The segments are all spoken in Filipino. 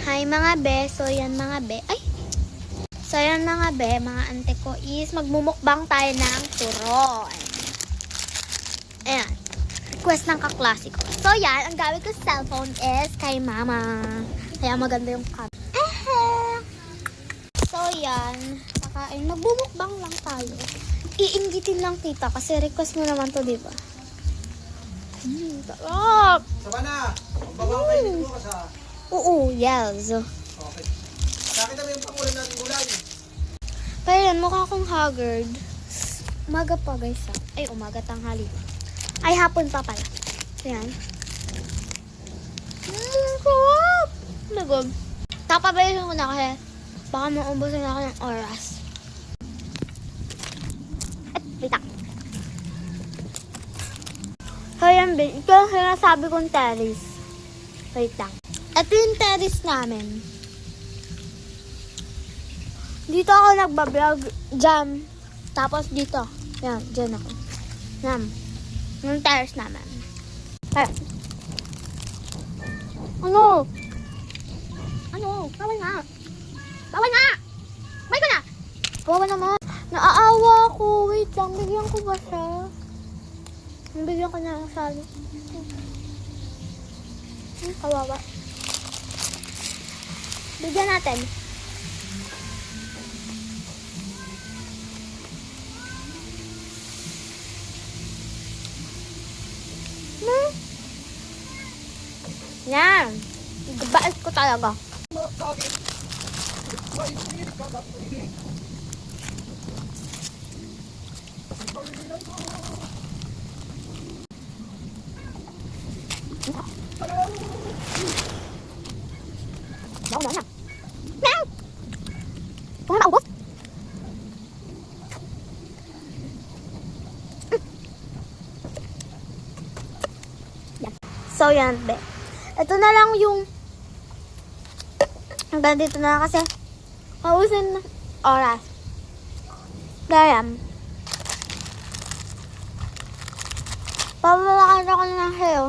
Hi mga be, so yan mga be, so yan mga be, mga ante ko is magmumukbang tayo ng turon. Ayan, request ng kaklase ko. So yan, ang gamit ko sa cellphone is kay mama. Kaya maganda yung camera. So yan, kakain, magbumukbang lang tayo. Iinggitin lang tita kasi request mo naman to, diba? Sarap! Saba na! Babang kainin mo ka sa... Oo, yes. Okay. Nakita mo yung pangulan natin gulay. Pero yan, mukha akong haggard. Umaga pa guys. Ay, umaga tanghali. Ay, hapon pa pala. So yan. Sarap! Oh my God. Tapabayin ko na kasi baka maubusin ako ng oras. At, wait lang. So yan, ito yung sinasabi kong terrace. Wait lang. Ito yung terrace namin. Dito ako nagbablog. Diyan. Tapos dito. Yan, dyan ako. Yan. Yung terrace namin. Ayan. Ano? Ano? Bawal nga. Bawal nga! May ko na! Bawal naman. Naaawa ako. Wait lang. Bigyan ko ba siya? Bigyan ko na ang salo. Kawawa. Bigyan natin. Yan. Bait ko talaga. Đâu nữa nè. Nào. Không đâu bút. So yan, be. Ito na lang yung hanggang dito na kasi pausin na oras. Ganyan. Pamalakan ako na sa'yo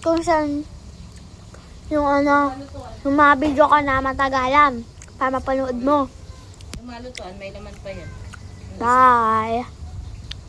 kung saan yung yung mga video ka na matagalan para mapanood mo. Yung malutuan, may laman pa yan. Bye!